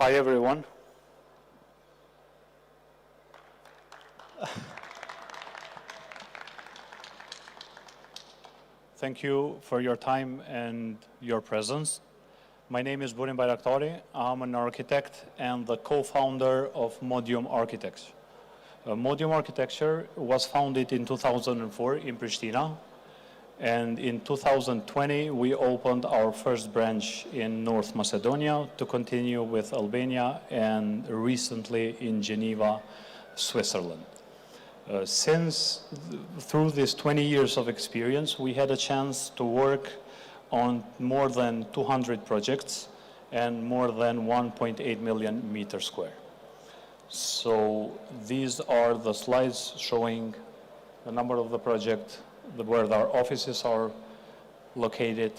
Hi, everyone. Thank you for your time and your presence. My name is Burim Bayraktari. I'm an architect and the co-founder of Modium Architecture. Modium Architecture was founded in 2004 in Pristina. And in 2020, we opened our first branch in North Macedonia to continue with Albania and recently in Geneva, Switzerland. Through these 20 years of experience, we had a chance to work on more than 200 projects and more than 1.8 million meters square. So these are the slides showing the number of the project, where our offices are located,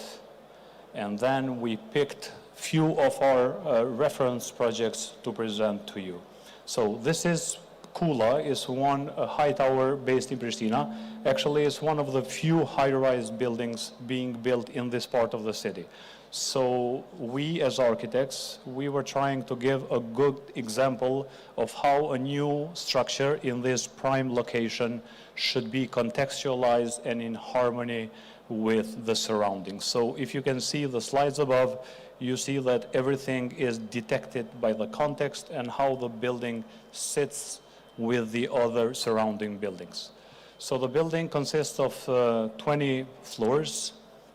and then we picked few of our reference projects to present to you. So this is Kula, is one high tower based in Pristina. Actually, it's one of the few high-rise buildings being built in this part of the city. So we, as architects, we were trying to give a good example of how a new structure in this prime location should be contextualized and in harmony with the surroundings. So if you can see the slides above, you see that everything is detected by the context and how the building sits with the other surrounding buildings. So the building consists of 20 floors,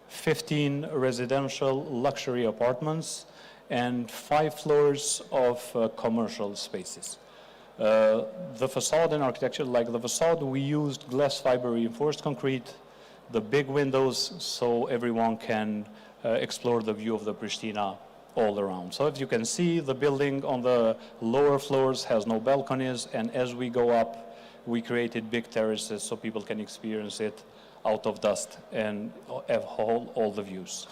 15 residential luxury apartments, and 5 floors of commercial spaces. The facade and architecture, like the facade, we used glass fiber reinforced concrete, the big windows, so everyone can explore the view of the Pristina all around. So as you can see, the building on the lower floors has no balconies, and as we go up, we created big terraces so people can experience it out of dust and have all the views.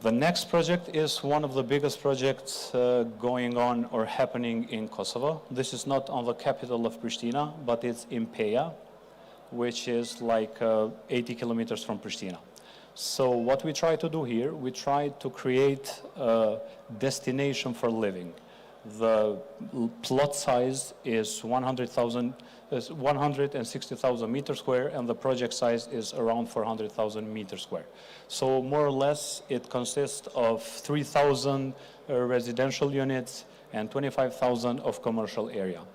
The next project is one of the biggest projects going on or happening in Kosovo. This is not on the capital of Pristina, but it's in Peja, which is like 80 kilometers from Pristina. So what we try to do here, we try to create a destination for living. The plot size is 160,000 meters square, and the project size is around 400,000 meters square. So more or less, it consists of 3,000 residential units and 25,000 of commercial area.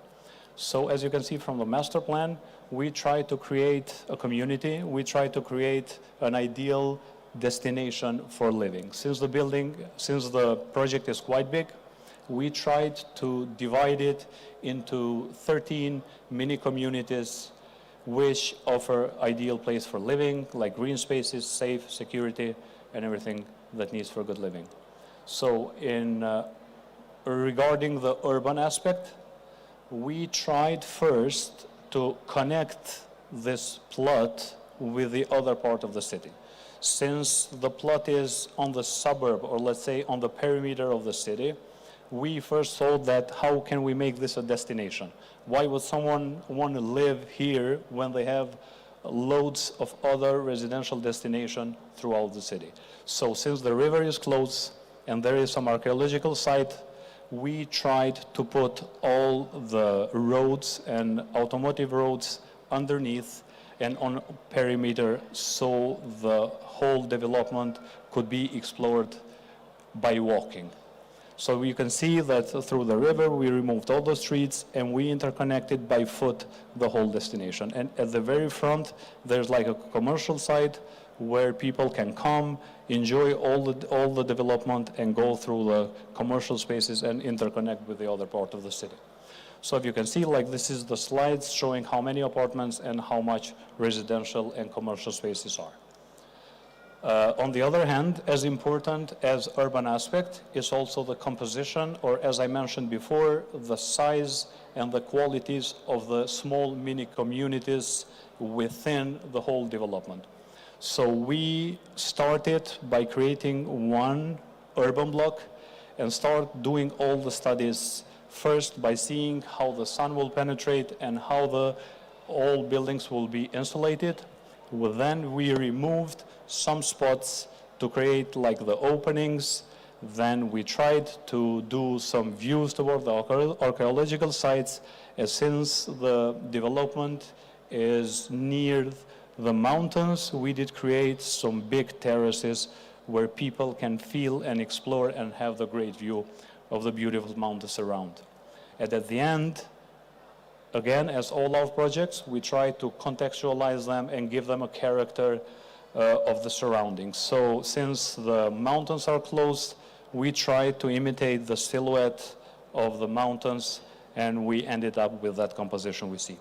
So as you can see from the master plan, we try to create a community. We try to create an ideal destination for living. Since the project is quite big, we tried to divide it into 13 mini communities which offer ideal place for living, like green spaces, safe, security, and everything that needs for good living. So regarding the urban aspect, we tried first to connect this plot with the other part of the city. Since the plot is on the suburb, or let's say on the perimeter of the city, we first thought that how can we make this a destination? Why would someone want to live here when they have loads of other residential destinations throughout the city? So since the river is close and there is some archaeological site, we tried to put all the roads and automotive roads underneath and on perimeter so the whole development could be explored by walking. So you can see that through the river, we removed all the streets and we interconnected by foot the whole destination. And at the very front, there's like a commercial site where people can come, enjoy all the development and go through the commercial spaces and interconnect with the other part of the city. So if you can see, like this is the slides showing how many apartments and how much residential and commercial spaces are. On the other hand, as important as urban aspect is also the composition, or as I mentioned before, the size and the qualities of the small mini communities within the whole development. So we started by creating one urban block and start doing all the studies first by seeing how the sun will penetrate and how all buildings will be insulated. Well, then we removed some spots to create like the openings, Then we tried to do some views toward the archaeological sites, as since the development is near the mountains, we did create some big terraces where people can feel and explore and have the great view of the beautiful mountains around. And at the end, again, as all our projects, we try to contextualize them and give them a character of the surroundings. So since the mountains are close, we try to imitate the silhouette of the mountains, and we ended up with that composition we see.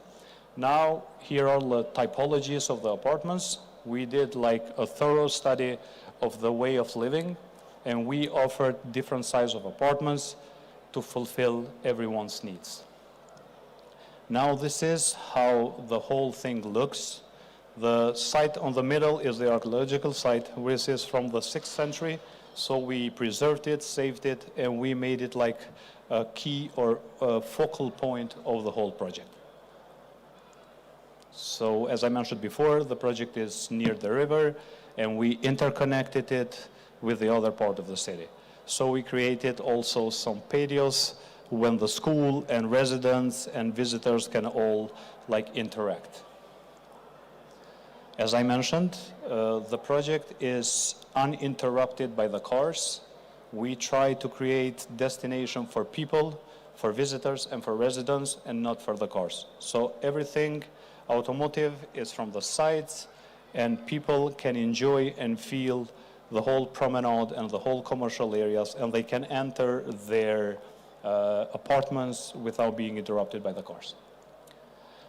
Now, here are the typologies of the apartments. We did like a thorough study of the way of living, and we offered different sizes of apartments to fulfill everyone's needs. Now, this is how the whole thing looks. The site on the middle is the archaeological site, which is from the 6th century. So we preserved it, saved it, and we made it like a key or a focal point of the whole project. So as I mentioned before, the project is near the river, and we interconnected it with the other part of the city. So we created also some patios when the school and residents and visitors can all like interact. As I mentioned, the project is uninterrupted by the cars. We try to create destination for people, for visitors, and for residents, and not for the cars. So everything automotive is from the sides, and people can enjoy and feel the whole promenade and the whole commercial areas, and they can enter their apartments without being interrupted by the cars.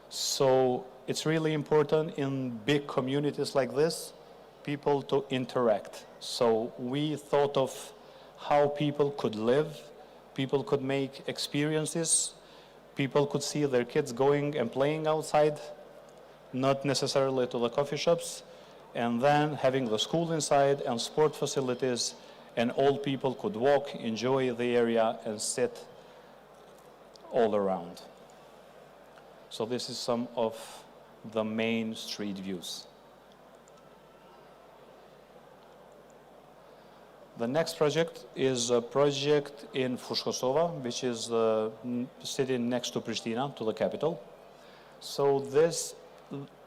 So it's really important in big communities like this, people to interact. So we thought of how people could live, people could make experiences, people could see their kids going and playing outside, not necessarily to the coffee shops, and then having the school inside and sport facilities, and all people could walk, enjoy the area, and sit all around. So this is some of the main street views. The next project is a project in Fushkosova, which is the city next to Pristina, to the capital. So this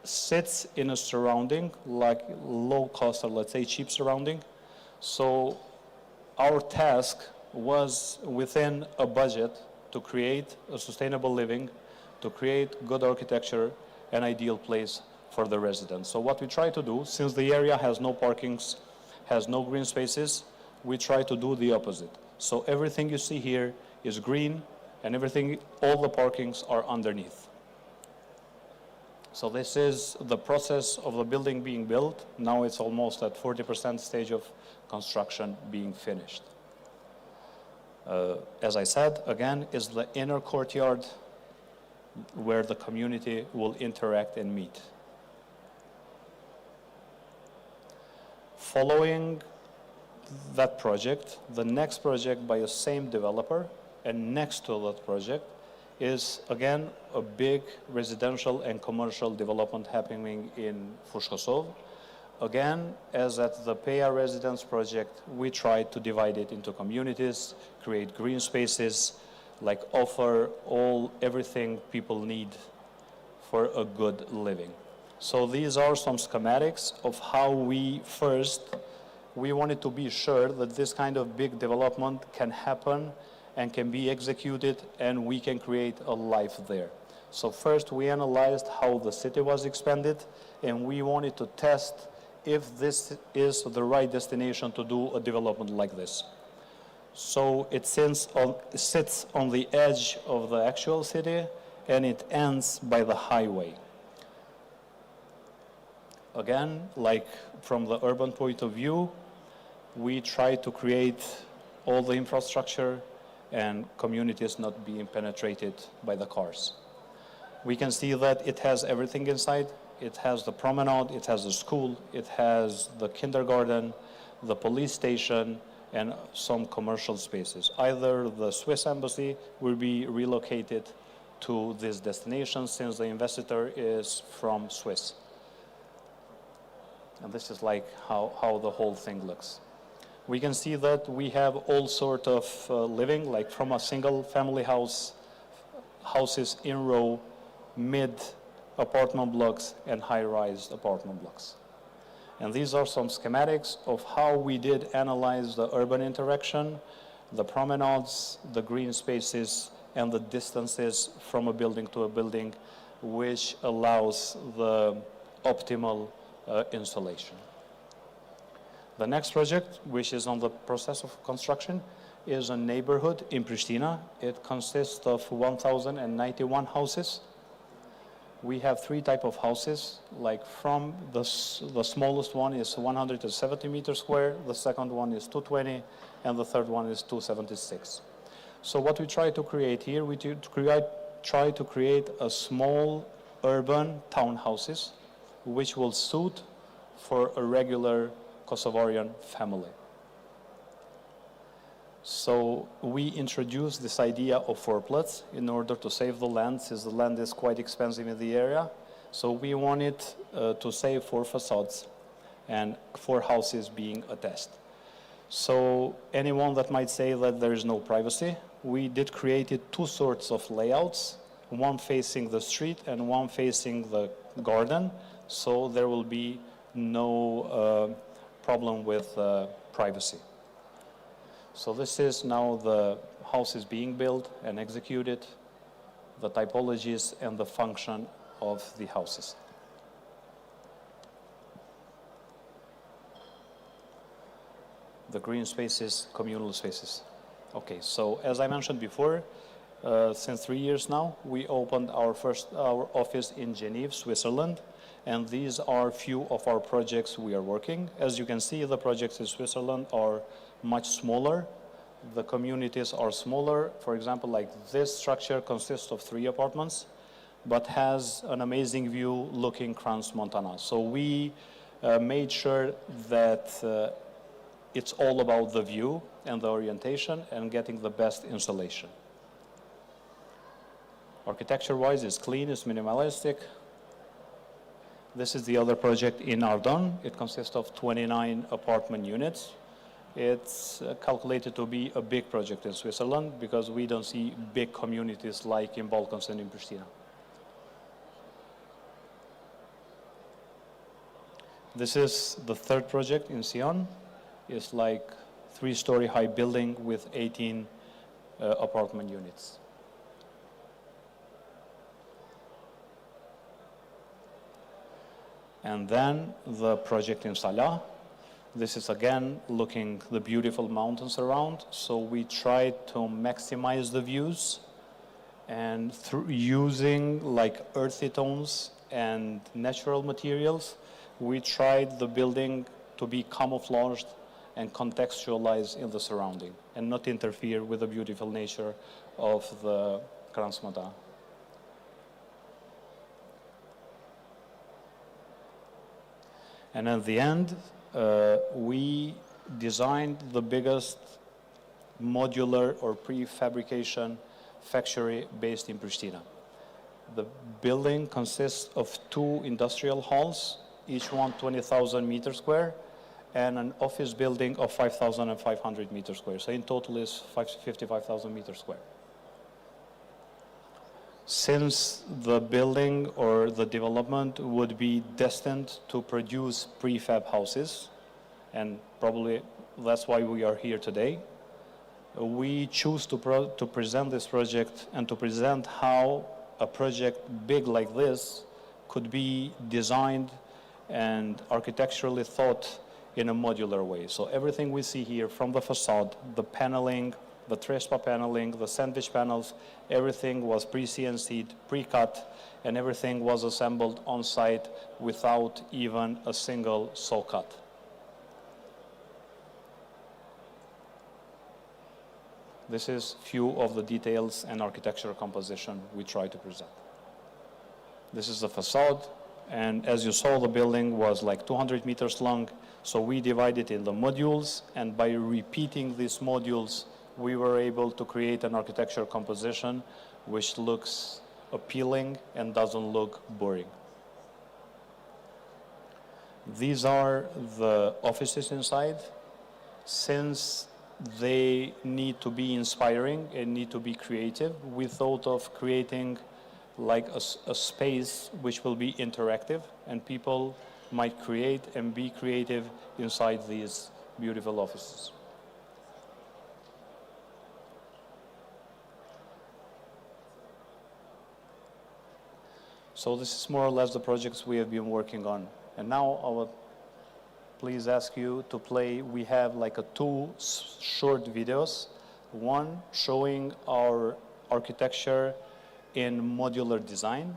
sits in a surrounding, like low cost or let's say cheap surrounding. So our task was within a budget to create a sustainable living, to create good architecture, an ideal place for the residents. So what we try to do, since the area has no parkings, has no green spaces, we try to do the opposite. So everything you see here is green, and everything, all the parkings are underneath. So this is the process of the building being built. Now it's almost at 40% stage of construction being finished. As I said, again, is the inner courtyard where the community will interact and meet. Following that project, the next project by the same developer, and next to that project is again a big residential and commercial development happening in Fushkosov. Again, as at the Peya Residence project, we tried to divide it into communities, create green spaces, like offer everything people need for a good living. So these are some schematics of how we wanted to be sure that this kind of big development can happen and can be executed, and we can create a life there. So first we analyzed how the city was expanded, and we wanted to test if this is the right destination to do a development like this. So it sits on the edge of the actual city, and it ends by the highway. Again, like from the urban point of view, we try to create all the infrastructure and communities not being penetrated by the cars. We can see that it has everything inside. It has the promenade, it has the school, it has the kindergarten, the police station, and some commercial spaces. Either the Swiss embassy will be relocated to this destination since the investor is from Swiss. And this is like how the whole thing looks. We can see that we have all sort of living, like from a single family houses in row, mid apartment blocks, and high-rise apartment blocks. And these are some schematics of how we did analyze the urban interaction, the promenades, the green spaces, and the distances from a building to a building, which allows the optimal installation. The next project, which is on the process of construction, is a neighborhood in Pristina. It consists of 1,091 houses. We have three types of houses, like from the smallest one is 170 meters square, the second one is 220, and the third one is 276. So what we try to create here, we try to create a small urban townhouses, which will suit for a regular Kosovarian family. So we introduced this idea of fourplets in order to save the land, since the land is quite expensive in the area. So we wanted to save 4 facades and 4 houses being attached. So anyone that might say that there is no privacy, we did create 2 sorts of layouts, one facing the street and one facing the garden. So there will be no problem with privacy. So this is now the house is being built and executed, the typologies and the function of the houses. The green spaces, communal spaces. Okay, so as I mentioned before, since 3 years now, we opened our office in Geneva, Switzerland, and these are few of our projects we are working. As you can see, the projects in Switzerland are much smaller. The communities are smaller. For example, like this structure consists of 3 apartments, but has an amazing view looking Crans Montana. So we made sure that it's all about the view and the orientation and getting the best installation. Architecture-wise, it's clean, it's minimalistic. This is the other project in Ardon. It consists of 29 apartment units. It's calculated to be a big project in Switzerland because we don't see big communities like in Balkans and in Pristina. This is the third project in Sion. It's like 3-story high building with 18 apartment units. And then the project in Salah. This is again looking the beautiful mountains around. So we tried to maximize the views, and through using like earthy tones and natural materials, we tried the building to be camouflaged and contextualized in the surrounding and not interfere with the beautiful nature of the Crans Montana. And at the end, we designed the biggest modular or prefabrication factory based in Pristina. The building consists of 2 industrial halls, each one 20,000 meters square, and an office building of 5,500 meters square. So in total is 55,000 meters square. Since the building or the development would be destined to produce prefab houses, and probably that's why we are here today, we choose to present this project and to present how a project big like this could be designed and architecturally thought in a modular way. So everything we see here, from the facade, the paneling, the trespa paneling, the sandwich panels, everything was pre-CNC'd, pre-cut, and everything was assembled on site without even a single saw cut. This is few of the details and architectural composition we try to present. This is the facade, and as you saw, the building was like 200 meters long, so we divided in the modules, and by repeating these modules, we were able to create an architectural composition which looks appealing and doesn't look boring. These are the offices inside. Since they need to be inspiring and need to be creative, we thought of creating like a space which will be interactive, and people might create and be creative inside these beautiful offices. So this is more or less the projects we have been working on. And now I would please ask you to play. We have like two short videos, one showing our architecture in modular design.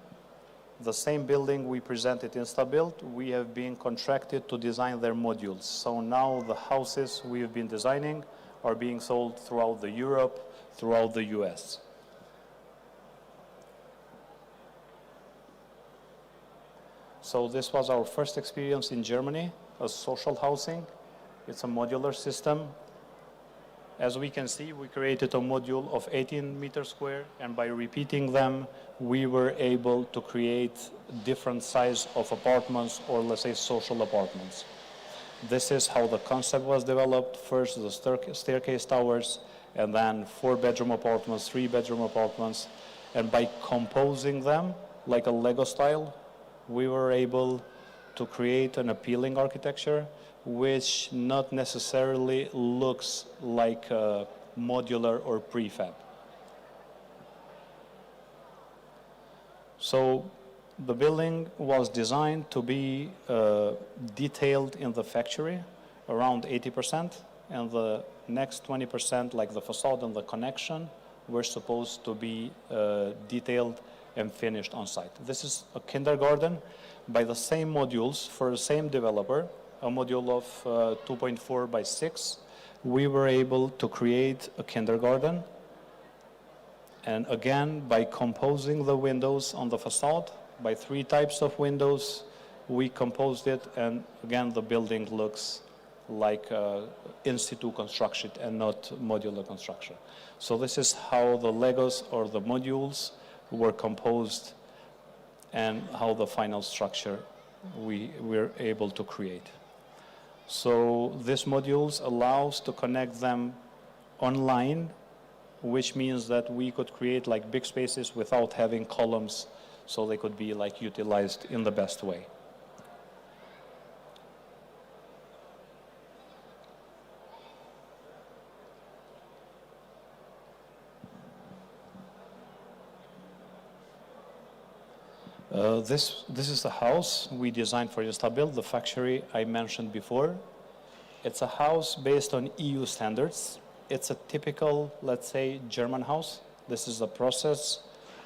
The same building we presented in InstaBuild, we have been contracted to design their modules. So now the houses we have been designing are being sold throughout the Europe, throughout the US. So this was our first experience in Germany as social housing. It's a modular system. As we can see, we created a module of 18 meters square, and by repeating them, we were able to create different size of apartments, or let's say social apartments. This is how the concept was developed. First, the staircase towers, and then 4-bedroom apartments, 3-bedroom apartments. And by composing them like a Lego style, we were able to create an appealing architecture which not necessarily looks like modular or prefab. So the building was designed to be detailed in the factory, around 80%, and the next 20%, like the facade and the connection, were supposed to be detailed and finished on site. This is a kindergarten by the same modules for the same developer, a module of 2.4 by 6. We were able to create a kindergarten, and again, by composing the windows on the facade, by 3 types of windows, we composed it, and again, the building looks like in situ construction and not modular construction. So this is how the Legos or the modules were composed and how the final structure we were able to create. So this modules allows to connect them online, which means that we could create like big spaces without having columns, so they could be like utilized in the best way. This is the house we designed for InstaBuild, the factory I mentioned before. It's a house based on EU standards. It's a typical, let's say, German house. This is the process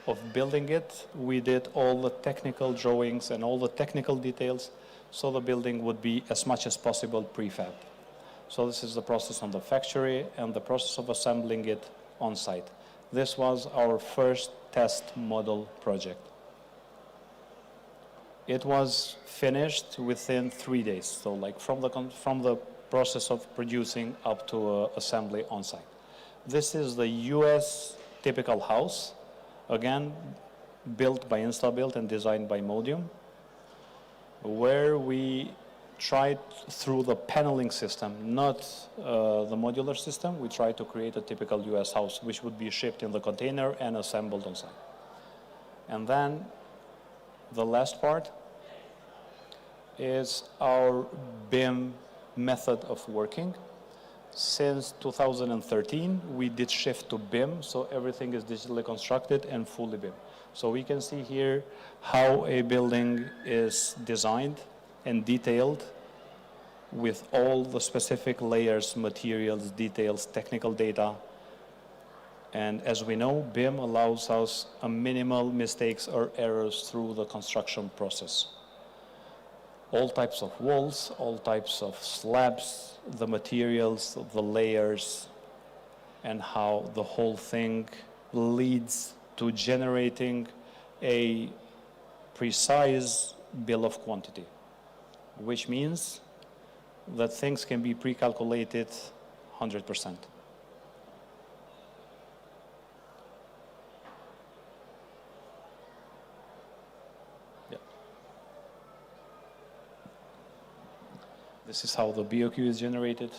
of building it. We did all the technical drawings and all the technical details, so the building would be as much as possible prefab. So this is the process on the factory and the process of assembling it on site. This was our first test model project. It was finished within 3 days, so like from the process of producing up to assembly on site. This is the US typical house, again built by InstaBuild and designed by Modium, where we tried through the paneling system, not the modular system. We tried to create a typical US house which would be shipped in the container and assembled on site. And then the last part is our BIM method of working. Since 2013, we did shift to BIM, so everything is digitally constructed and fully BIM. So we can see here how a building is designed and detailed with all the specific layers, materials, details, technical data. And as we know, BIM allows us a minimal mistakes or errors through the construction process. All types of walls, all types of slabs, the materials, the layers, and how the whole thing leads to generating a precise bill of quantity, which means that things can be pre-calculated 100%. This is how the BOQ is generated.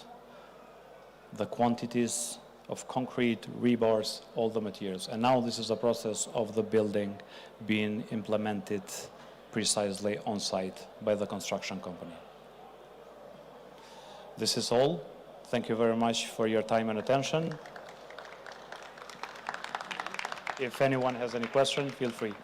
the quantities of concrete, rebars, all the materials. And now this is a process of the building being implemented precisely on site by the construction company. This is all. Thank you very much for your time and attention. If anyone has any question, feel free.